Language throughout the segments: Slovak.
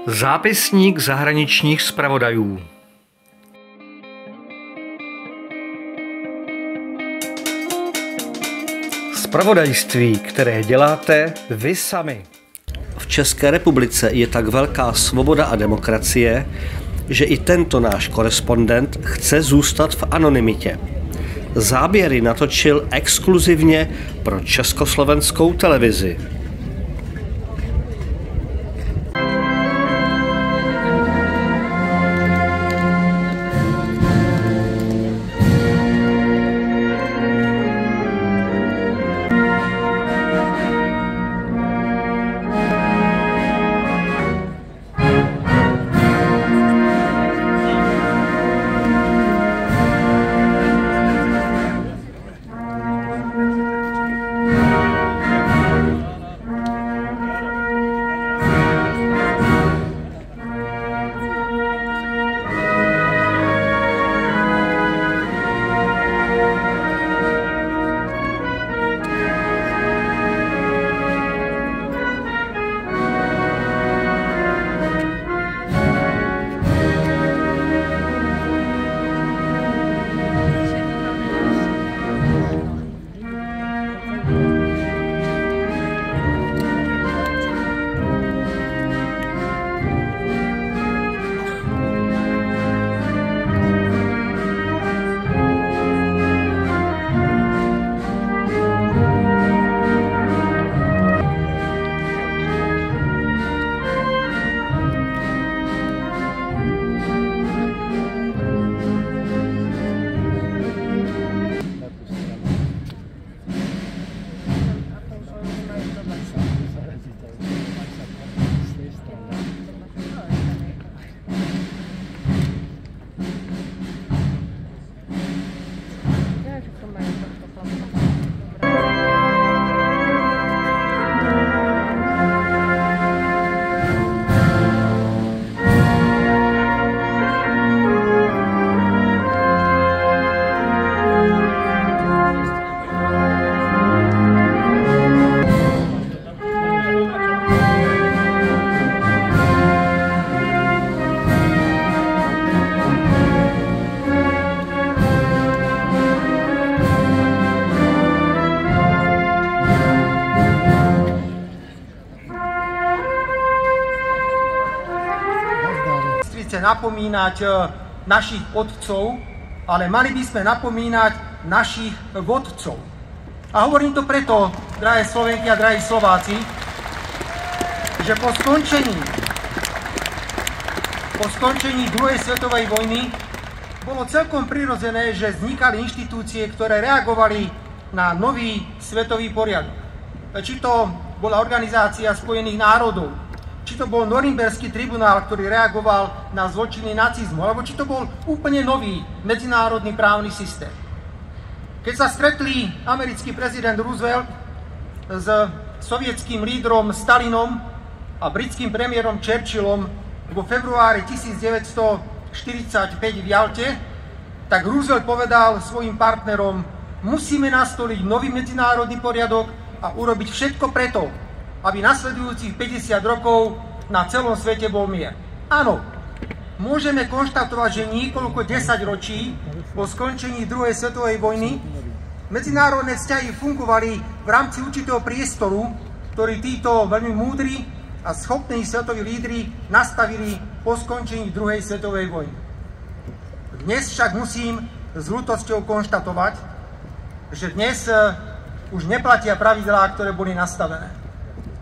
Zápisník zahraničních zpravodajů. Zpravodajství, které děláte vy sami. V České republice je tak velká svoboda a demokracie, že i tento náš korespondent chce zůstat v anonymitě. Záběry natočil exkluzivně pro československou televizi. Napomínať našich otcov, ale mali by sme napomínať našich vodcov. A hovorím to preto, drahé Slovenky a drahí Slováci, že po skončení druhej svetovej vojny bolo celkom prirodzené, že vznikali inštitúcie, ktoré reagovali na nový svetový poriadok. Či to bola Organizácia spojených národov, či to bol Norimberský tribunál, ktorý reagoval na zločiny nacizmu, alebo či to bol úplne nový medzinárodný právny systém. Keď sa stretli americký prezident Roosevelt s sovietským lídrom Stalinom a britským premiérom Churchillom vo februári 1945 v Jalte, tak Roosevelt povedal svojim partnerom: musíme nastoliť nový medzinárodný poriadok a urobiť všetko preto, aby nasledujúcich 50 rokov na celom svete bol mier. Áno, môžeme konštatovať, že niekoľko desaťročí po skončení druhej svetovej vojny medzinárodné vzťahy fungovali v rámci určitého priestoru, ktorý títo veľmi múdri a schopní svetoví lídri nastavili po skončení druhej svetovej vojny. Dnes však musím s ľútosťou konštatovať, že dnes už neplatia pravidlá, ktoré boli nastavené.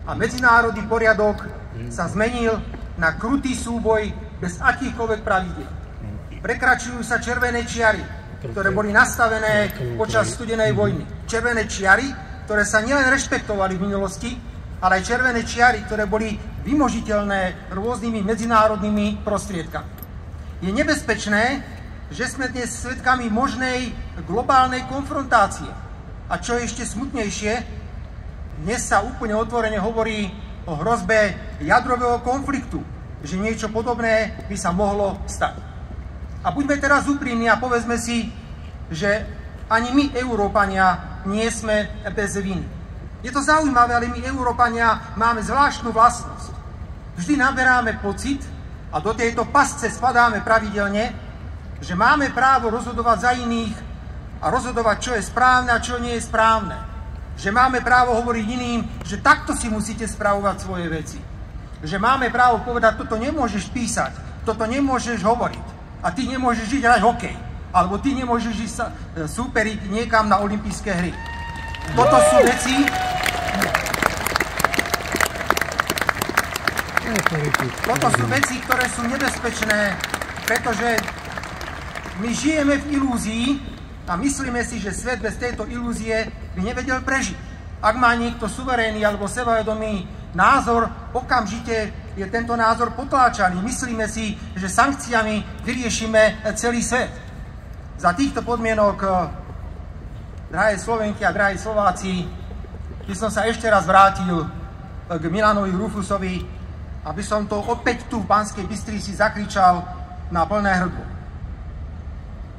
A medzinárodný poriadok sa zmenil na krutý súboj bez akýchkoľvek pravidiel. Prekračujú sa červené čiary, ktoré boli nastavené počas studenej vojny. Červené čiary, ktoré sa nielen rešpektovali v minulosti, ale aj červené čiary, ktoré boli vymožiteľné rôznymi medzinárodnými prostriedkami. Je nebezpečné, že sme dnes svedkami možnej globálnej konfrontácie. A čo je ešte smutnejšie, dnes sa úplne otvorene hovorí o hrozbe jadrového konfliktu že niečo podobné by sa mohlo stať. A buďme teraz úprimní a povedzme si, že ani my, Európania, nie sme bez viny. Je to zaujímavé, ale my, Európania, máme zvláštnu vlastnosť. Vždy naberáme pocit a do tejto pasce spadáme pravidelne, že máme právo rozhodovať za iných a rozhodovať, čo je správne a čo nie je správne. Že máme právo hovoriť iným, že takto si musíte spravovať svoje veci. Že máme právo povedať, toto nemôžeš písať, toto nemôžeš hovoriť a ty nemôžeš ísť hrať hokej, alebo ty nemôžeš ísť súperiť niekam na olympijské hry. Toto sú veci, ktoré sú nebezpečné, pretože my žijeme v ilúzii a myslíme si, že svet bez tejto ilúzie by nevedel prežiť. Ak má niekto suverénny alebo sebavedomý názor, okamžite je tento názor potláčaný. Myslíme si, že sankciami vyriešime celý svet. Za týchto podmienok, drahé Slovenky a drahí Slováci, by som sa ešte raz vrátil k Milanovi Rufusovi, aby som to opäť tu v Banskej Bystrici zakričal na plné hrdlo.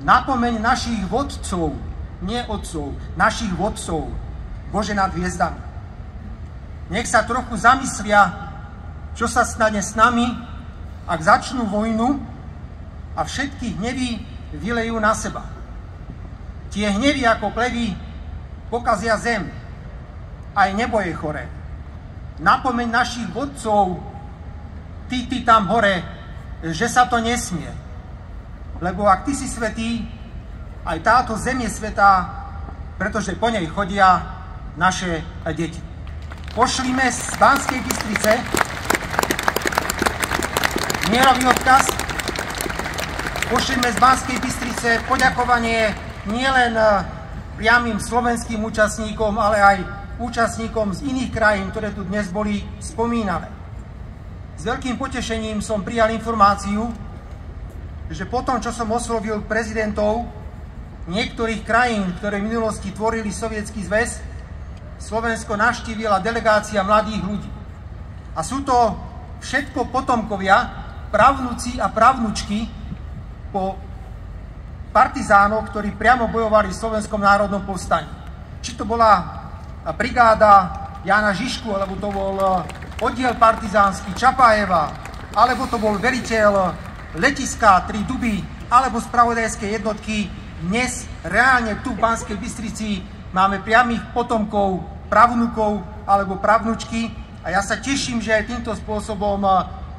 Napomeň našich vodcov, nie otcov, našich vodcov, Bože nad hviezdami. Nech sa trochu zamyslia, čo sa stane s nami, ak začnú vojnu a všetky hnevy vylejú na seba. Tie hnevy ako plevy pokazia zem, aj nebo je choré. Napomeň našich vodcov, ty tam hore, že sa to nesmie. Lebo ak ty si svätý, aj táto zem je svätá, pretože po nej chodia naše deti. Pošlime z Banskej Bystrice mierový odkaz, pošlime z Banskej Bystrice poďakovanie nielen priamym slovenským účastníkom, ale aj účastníkom z iných krajín, ktoré tu dnes boli spomínané. S veľkým potešením som prijal informáciu, že potom, čo som oslovil prezidentov niektorých krajín, ktoré v minulosti tvorili Sovietsky zväz, Slovensko navštívila delegácia mladých ľudí. A sú to všetko potomkovia, pravnúci a pravnúčky po partizánoch, ktorí priamo bojovali v Slovenskom národnom povstaní. Či to bola brigáda Jána Žižku, alebo to bol oddiel partizánsky Čapájeva, alebo to bol veliteľ letiska Tri Duby, alebo spravodajské jednotky. Dnes reálne tu v Banskej Bystrici máme priamých potomkov, pravnukov alebo pravnučky a ja sa teším, že aj týmto spôsobom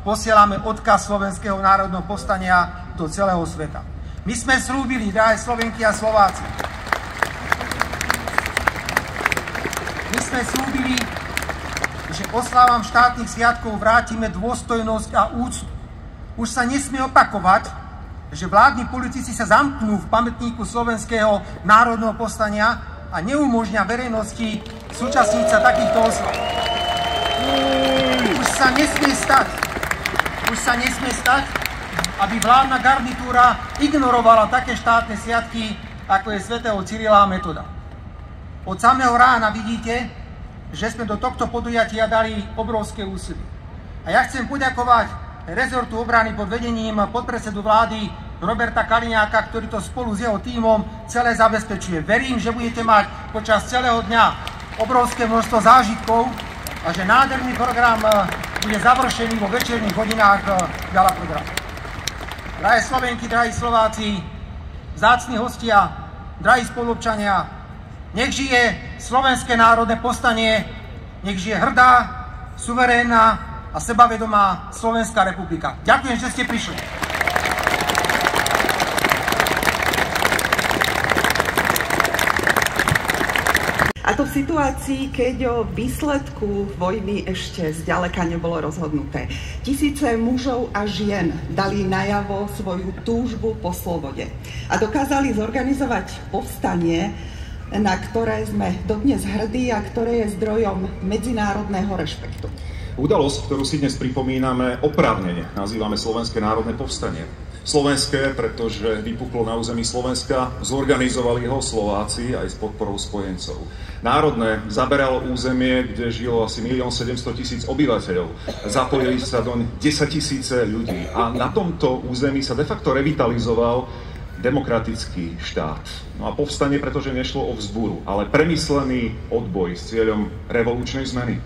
posielame odkaz Slovenského národného povstania do celého sveta. My sme slúbili, drahé Slovenky a Slováci, že oslávam štátnych sviatkov vrátime dôstojnosť a úctu. Už sa nesmie opakovať, že vládni politici sa zamknú v pamätníku Slovenského národného povstania a neumožňa verejnosti súčasniť sa takýchto oslav. Už sa nesmie stať, aby vládna garnitúra ignorovala také štátne sviatky, ako je svätého Cyrila a Metoda. Od samého rána vidíte, že sme do tohto podujatia dali obrovské úsilie. A ja chcem poďakovať rezortu obrany pod vedením podpredsedu vlády Roberta Kaliňáka, ktorý to spolu s jeho tímom celé zabezpečuje. Verím, že budete mať počas celého dňa obrovské množstvo zážitkov a že nádherný program bude završený vo večerných hodinách gala programu. Drahé Slovenky, drahí Slováci, vzácni hostia, drahí spoluobčania, nech žije Slovenské národné povstanie, nech žije hrdá, suverénna a sebavedomá Slovenská republika. Ďakujem, že ste prišli. A to v situácii, keď o výsledku vojny ešte zďaleka nebolo rozhodnuté. Tisíce mužov a žien dali najavo svoju túžbu po slobode a dokázali zorganizovať povstanie, na ktoré sme dodnes hrdí a ktoré je zdrojom medzinárodného rešpektu. Udalosť, ktorú si dnes pripomíname, oprávnene nazývame Slovenské národné povstanie. slovenské, pretože vypuklo na území Slovenska, zorganizovali ho Slováci aj s podporou spojencov. Národné zaberalo územie, kde žilo asi 1 700 000 obyvateľov. Zapojili sa doň 10 000 ľudí a na tomto území sa de facto revitalizoval demokratický štát. No a povstanie, pretože nešlo o vzburu, ale premyslený odboj s cieľom revolučnej zmeny.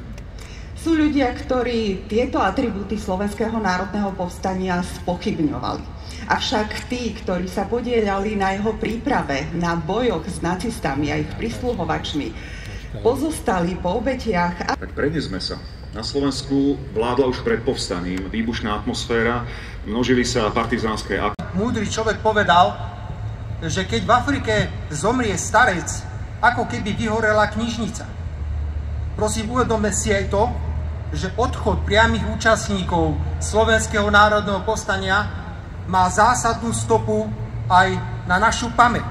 Sú ľudia, ktorí tieto atribúty Slovenského národného povstania spochybňovali. Avšak tí, ktorí sa podieľali na jeho príprave, na bojoch s nacistami a ich prisluhovačmi, pozostali po obetiach. Tak prenesme sa. Na Slovensku vládla už pred povstaním výbušná atmosféra, množili sa partizánske akcie. Múdry človek povedal, že keď v Afrike zomrie starec, ako keby vyhorela knižnica. Prosím, uvedomme si aj to, že odchod priamych účastníkov Slovenského národného povstania má zásadnú stopu aj na našu pamäť.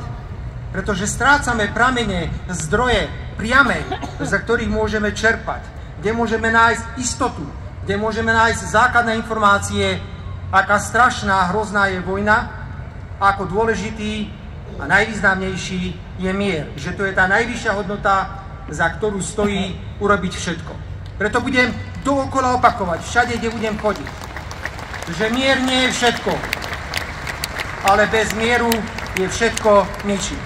Pretože strácame pramene, zdroje priame, za ktorých môžeme čerpať, kde môžeme nájsť istotu, kde môžeme nájsť základné informácie, aká strašná, hrozná je vojna, ako dôležitý a najvýznamnejší je mier. Že to je tá najvyššia hodnota, za ktorú stojí urobiť všetko. Preto budem dookola opakovať, všade, kde budem chodiť, že mier nie je všetko, ale bez mieru je všetko ničím.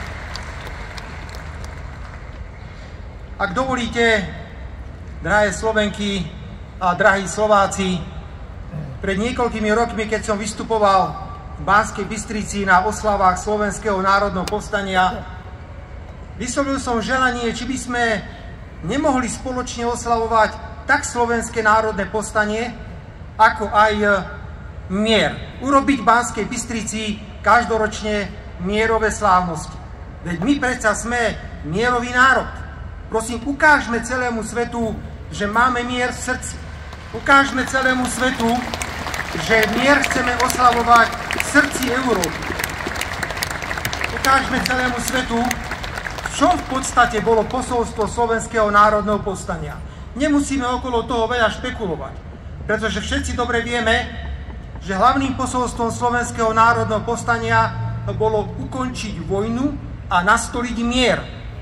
Ak dovolíte, drahé Slovenky a drahí Slováci, pred niekoľkými rokmi, keď som vystupoval v Banskej Bystrici na oslavách Slovenského národného povstania, vyslovil som želanie, či by sme nemohli spoločne oslavovať tak Slovenské národné povstanie, ako aj mier. Urobiť v Banskej Bystrici každoročne mierové slávnosti. Veď my predsa sme mierový národ. Prosím, ukážme celému svetu, že máme mier v srdci. Ukážme celému svetu, že mier chceme oslavovať v srdci Európy. Ukážme celému svetu, v čom v podstate bolo posolstvo Slovenského národného povstania. Nemusíme okolo toho veľa špekulovať, pretože všetci dobre vieme, že hlavným posolstvom Slovenského národného povstania bolo ukončiť vojnu a nastoliť mier.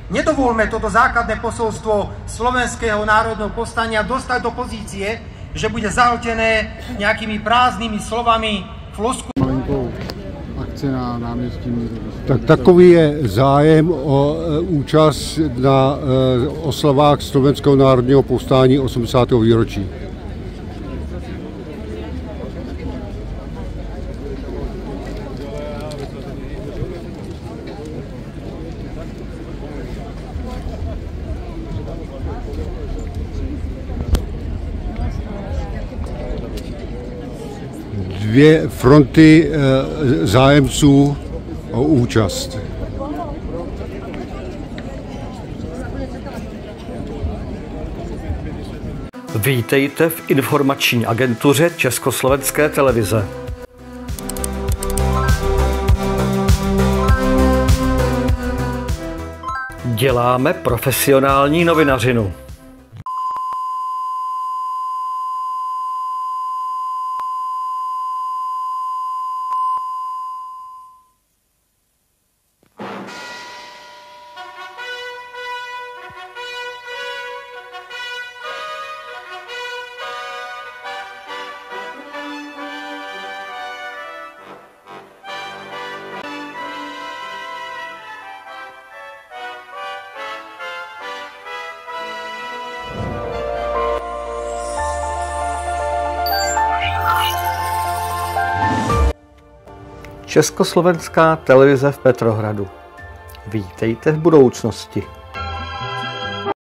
Nedovolme toto základné posolstvo Slovenského národného povstania dostať do pozície, že bude zahltené nejakými prázdnymi slovami, floskulami. Malinkou akci na náměstí. Tak takový je zájem o účast na oslavách Slovenského národního povstání 80. výročí. Dvě fronty zájemců o účast. Vítejte v informační agentuře Československé televize. Děláme profesionální novinařinu. Československá televize v Petrohradu. Vítejte v budoucnosti.